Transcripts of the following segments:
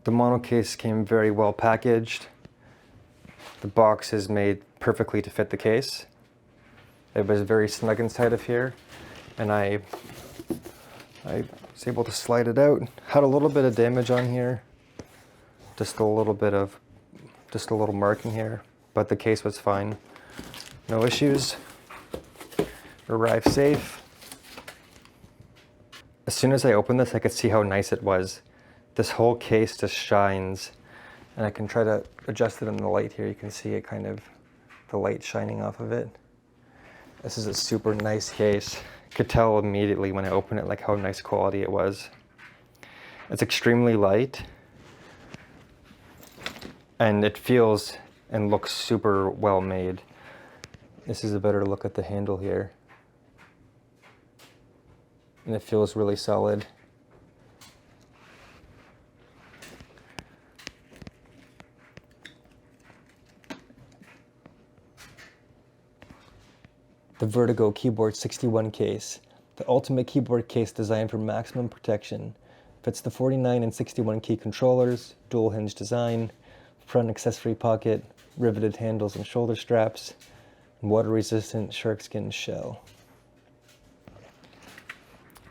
The mono case came very well packaged. The box is made perfectly to fit the case. It was very snug inside of here, and I was able to slide it out. Had a little bit of damage on here, just a little marking here, but the case was fine. No issues. Arrived safe. As soon as I opened this, I could see how nice it was. This whole case just shines, and I can try to adjust it in the light here. You can see it kind of, the light shining off of it. This is a super nice case. Could tell immediately when I opened it like how nice quality it was. It's extremely light, and it feels and looks super well made. This is a better look at the handle here. And it feels really solid. The Vertigo Keyboard 61 case, the ultimate keyboard case designed for maximum protection. Fits the 49 and 61 key controllers, dual hinge design, front accessory pocket, riveted handles and shoulder straps, and water resistant shark skin shell.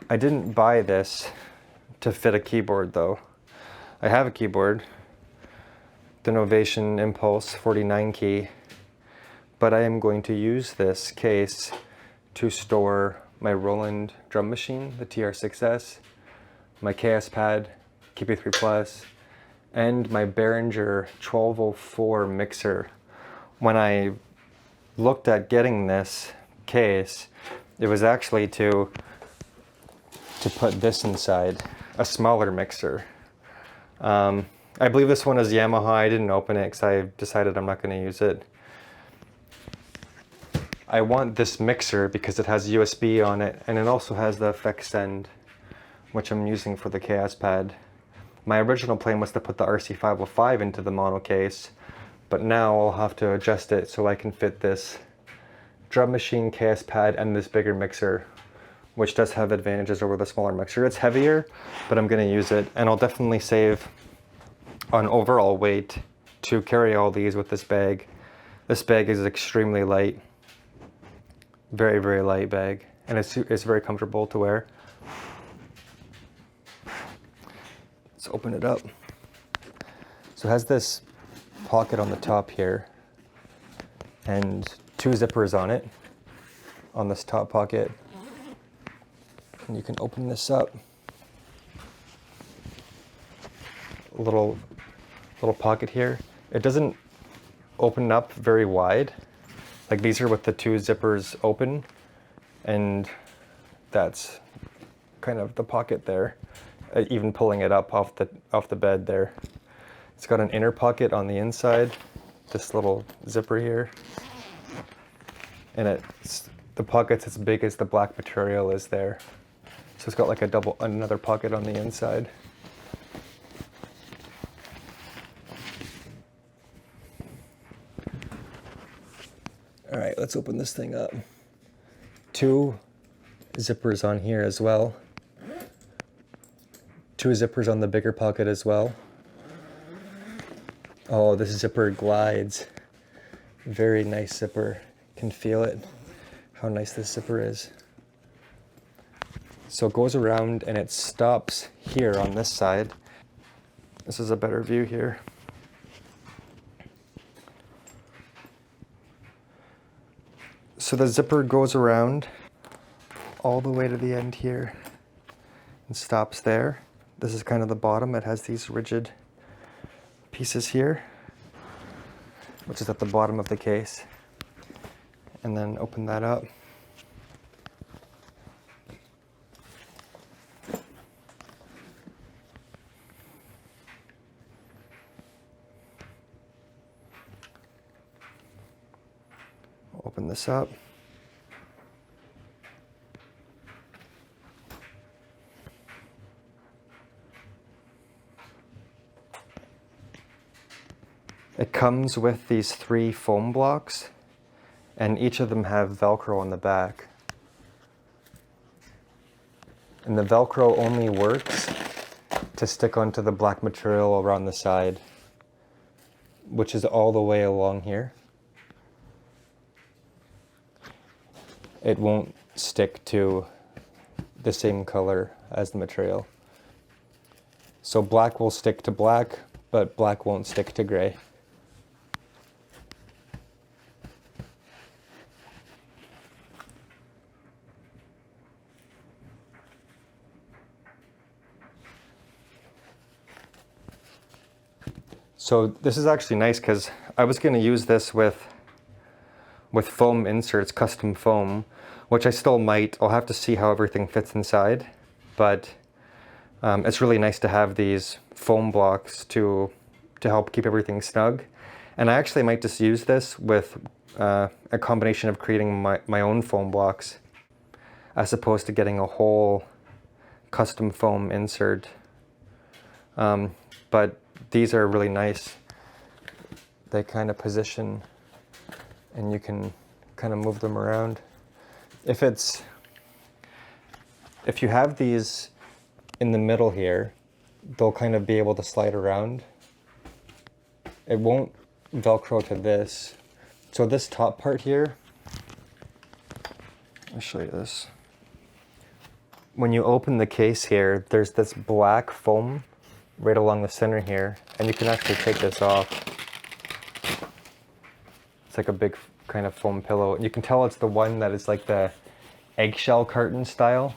I didn't buy this to fit a keyboard though. I have a keyboard, the Novation Impulse 49 key, but I am going to use this case to store my Roland drum machine, the TR6S, my KS Pad, KP3 Plus, and my Behringer 1204 mixer. When I looked at getting this case, it was actually to put this inside, a smaller mixer. I believe this one is Yamaha. I didn't open it because I decided I'm not going to use it. I want this mixer because it has USB on it, and it also has the effects send, which I'm using for the KS Pad. My original plan was to put the RC505 into the mono case, but now I'll have to adjust it so I can fit this drum machine, KS Pad, and this bigger mixer, which does have advantages over the smaller mixer. It's heavier, but I'm going to use it, and I'll definitely save on overall weight to carry all these with this bag. This bag is extremely light. Very, very light bag, and it's very comfortable to wear. Let's open it up. So it has this pocket on the top here, and two zippers on it, on this top pocket. And you can open this up. A little pocket here. It doesn't open up very wide. Like these are with the two zippers open, and that's kind of the pocket there. Even pulling it up off the bed there. It's got an inner pocket on the inside, this little zipper here, and the pocket's as big as the black material is there. So it's got like another pocket on the inside. All right, let's open this thing up. Two zippers on here as well. Two zippers on the bigger pocket as well. Oh, this zipper glides. Very nice zipper. Can feel it, how nice this zipper is. So it goes around and it stops here on this side. This is a better view here. So the zipper goes around all the way to the end here and stops there. This is kind of the bottom. It has these rigid pieces here, which is at the bottom of the case. And then open that up. Open this up. It comes with these 3 foam blocks, and each of them have Velcro on the back. And the Velcro only works to stick onto the black material around the side, which is all the way along here. It won't stick to the same color as the material. So black will stick to black, but black won't stick to gray. So this is actually nice because I was going to use this with foam inserts, custom foam, which I still might. I'll have to see how everything fits inside, but it's really nice to have these foam blocks to help keep everything snug. And I actually might just use this with a combination of creating my own foam blocks as opposed to getting a whole custom foam insert. But these are really nice. They kind of position and you can kind of move them around. If you have these in the middle here, they'll kind of be able to slide around. It won't Velcro to this. So this top part here, I'll show you this. When you open the case here, there's this black foam right along the center here, and you can actually take this off. It's like a big kind of foam pillow. You can tell it's the one that is like the eggshell carton style.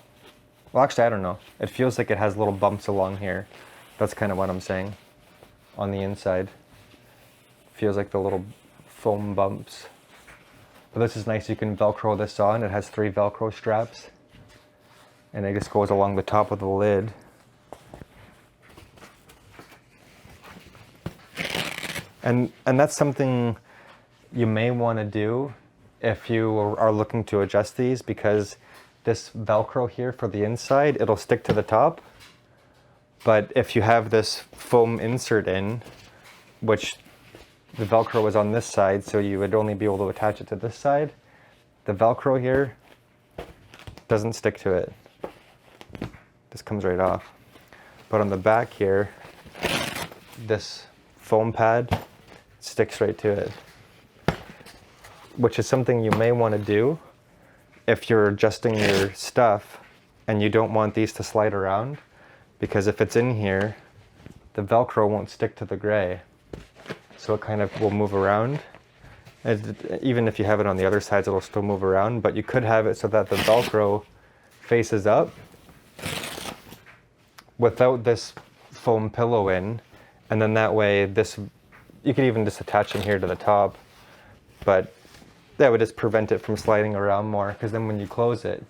Well, actually, I don't know. It feels like it has little bumps along here. That's kind of what I'm saying. On the inside. Feels like the little foam bumps. But this is nice. You can Velcro this on. It has 3 Velcro straps. And it just goes along the top of the lid. And that's something you may want to do if you are looking to adjust these, because this Velcro here for the inside, it'll stick to the top. But if you have this foam insert in, which the Velcro is on this side, so you would only be able to attach it to this side, the Velcro here doesn't stick to it. This comes right off. But on the back here, this foam pad sticks right to it, which is something you may want to do if you're adjusting your stuff and you don't want these to slide around, because if it's in here, the Velcro won't stick to the gray, so it kind of will move around. Even if you have it on the other sides, it'll still move around, but you could have it so that the Velcro faces up without this foam pillow in, and then that way this, you could even just attach them here to the top, but that would just prevent it from sliding around more, because then when you close it,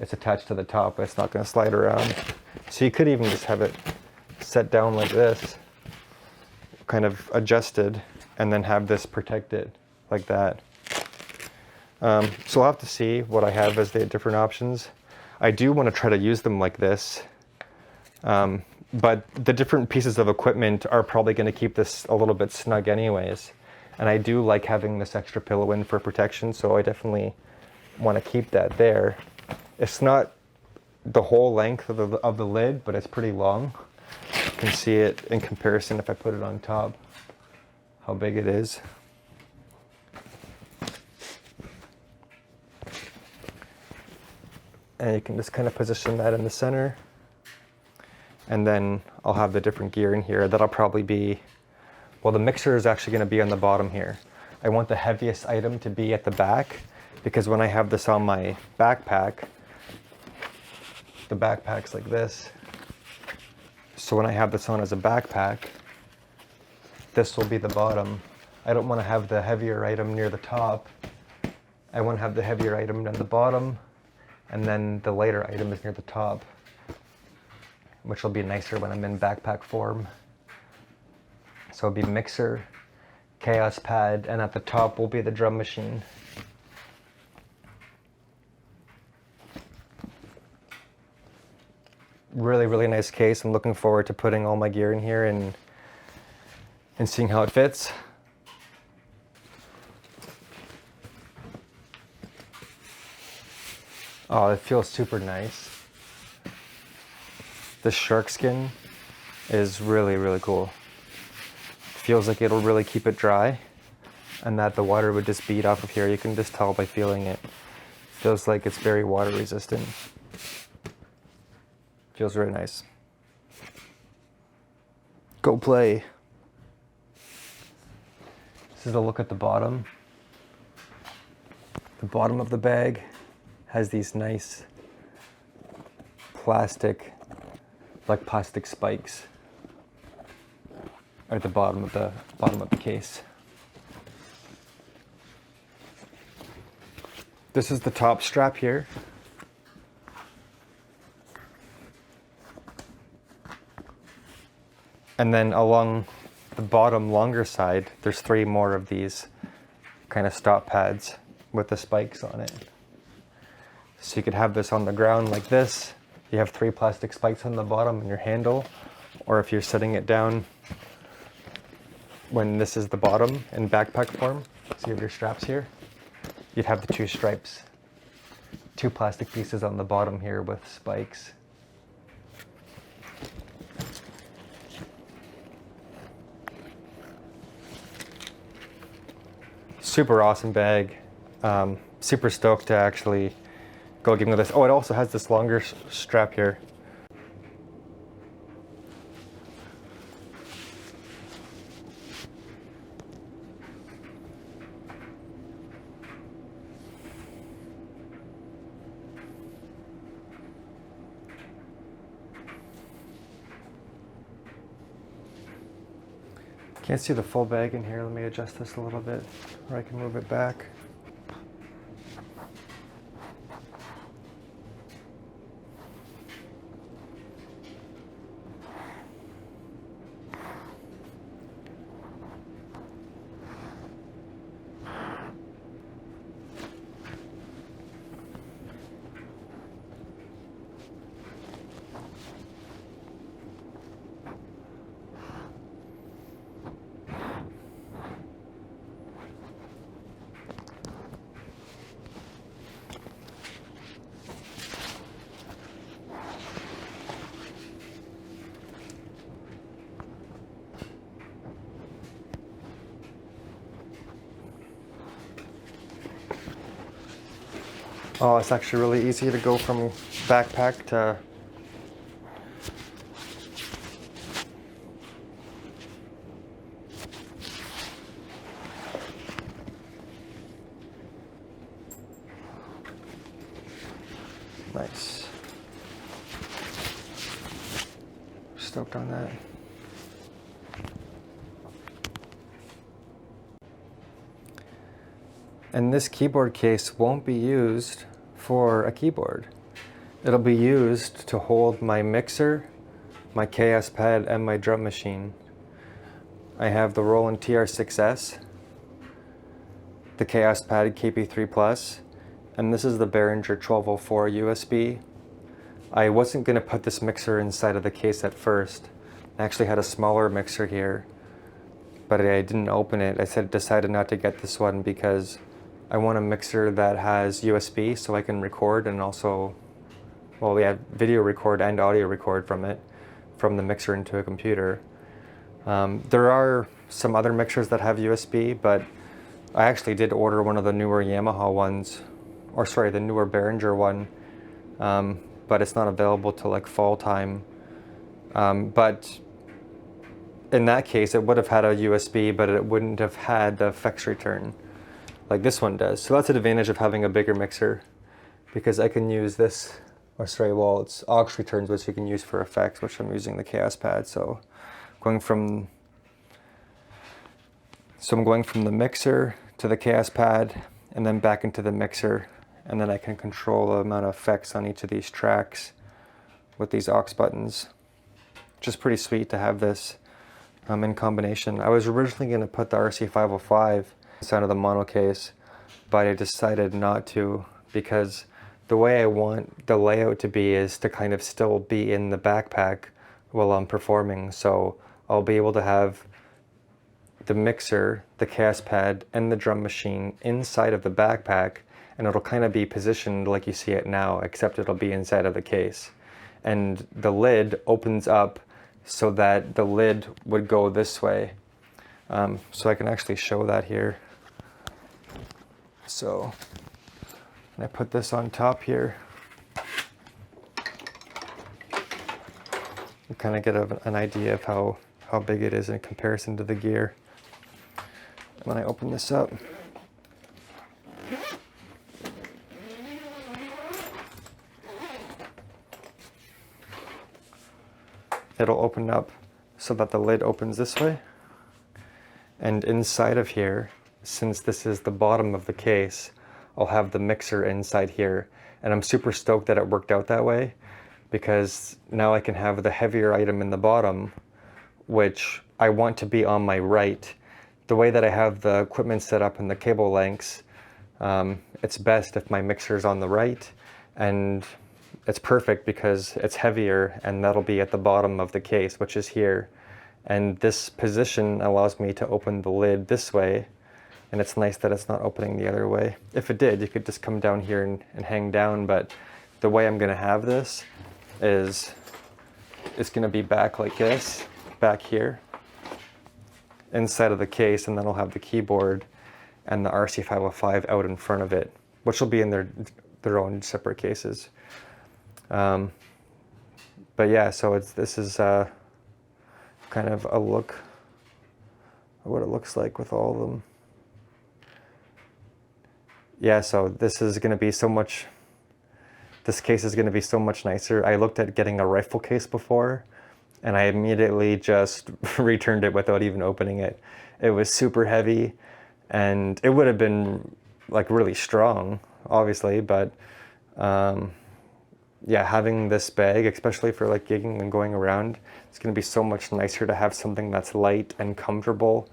it's attached to the top, it's not going to slide around. So you could even just have it set down like this, kind of adjusted, and then have this protected like that. So I'll have to see what I have as the different options. I do want to try to use them like this, but the different pieces of equipment are probably going to keep this a little bit snug anyways. And I do like having this extra pillow in for protection, so I definitely want to keep that there. It's not the whole length of the lid, but it's pretty long. You can see it in comparison if I put it on top, how big it is. And you can just kind of position that in the center. And then I'll have the different gear in here. That'll probably be, well, the mixer is actually going to be on the bottom here. I want the heaviest item to be at the back, because when I have this on my backpack, the backpack's like this. So when I have this on as a backpack, this will be the bottom. I don't want to have the heavier item near the top. I want to have the heavier item at the bottom, and then the lighter item is near the top, which will be nicer when I'm in backpack form. So it'll be mixer, chaos pad, and at the top will be the drum machine. Really, really nice case. I'm looking forward to putting all my gear in here and seeing how it fits. Oh, it feels super nice. The shark skin is really, really cool. Feels like it'll really keep it dry, and that the water would just bead off of here. You can just tell by feeling it. Feels like it's very water resistant. Feels very nice. Go play. This is a look at the bottom. The bottom of the bag has these nice plastic spikes at the bottom of the case. This is the top strap here. And then along the bottom longer side, there's 3 more of these kind of stop pads with the spikes on it. So you could have this on the ground like this. You have 3 plastic spikes on the bottom in your handle, or if you're setting it down when this is the bottom in backpack form, so you have your straps here, you'd have the 2 stripes. 2 plastic pieces on the bottom here with spikes. Super awesome bag. Super stoked to actually go give me this. Oh, it also has this longer strap here. Can't see the full bag in here. Let me adjust this a little bit, or I can move it back. Oh, it's actually really easy to go from backpack to nice. Stoked on that. And this keyboard case won't be used for a keyboard. It'll be used to hold my mixer, my KS pad, and my drum machine. I have the Roland TR6S, the KS pad KP3 Plus, and this is the Behringer 1204 USB. I wasn't going to put this mixer inside of the case at first. I actually had a smaller mixer here, but I didn't open it. I decided not to get this one because I want a mixer that has USB so I can record and also, well, we have video record and audio record from it, from the mixer into a computer. There are some other mixers that have USB, but I actually did order one of the newer Yamaha ones, or sorry, the newer Behringer one, but it's not available till like fall time. But in that case, it would have had a USB, but it wouldn't have had the effects return like this one does. So that's an advantage of having a bigger mixer, because I can use this, or sorry, well, it's aux returns, which you can use for effects, which I'm using the KS pad. So I'm going from the mixer to the KS pad, and then back into the mixer, and then I can control the amount of effects on each of these tracks with these aux buttons. Just pretty sweet to have this in combination. I was originally going to put the RC505 inside of the mono case, but I decided not to, because the way I want the layout to be is to kind of still be in the backpack while I'm performing. So I'll be able to have the mixer, the KS pad, and the drum machine inside of the backpack, and it'll kind of be positioned like you see it now, except it'll be inside of the case. And the lid opens up so that the lid would go this way. So I can actually show that here. So when I put this on top here, you kind of get an idea of how big it is in comparison to the gear. And when I open this up, it'll open up so that the lid opens this way. And inside of here, since this is the bottom of the case, I'll have the mixer inside here. And I'm super stoked that it worked out that way, because now I can have the heavier item in the bottom, which I want to be on my right. The way that I have the equipment set up and the cable lengths, it's best if my mixer is on the right, and it's perfect because it's heavier, and that'll be at the bottom of the case, which is here. And this position allows me to open the lid this way, and it's nice that it's not opening the other way. If it did, you could just come down here and hang down, but the way I'm gonna have this is it's gonna be back like this, back here, inside of the case, and then I'll have the keyboard and the RC505 out in front of it, which will be in their own separate cases. But yeah, so this is kind of a look of what it looks like with all of them. Yeah, so this is going to be so much, this case is going to be so much nicer. I looked at getting a rifle case before, and I immediately just returned it without even opening it. It was super heavy, and it would have been like really strong, obviously, but yeah, having this bag, especially for like gigging and going around, it's going to be so much nicer to have something that's light and comfortable,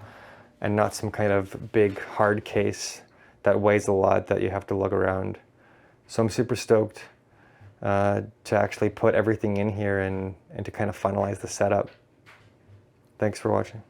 and not some kind of big hard case that weighs a lot that you have to lug around. So I'm super stoked to actually put everything in here and to kind of finalize the setup. Thanks for watching.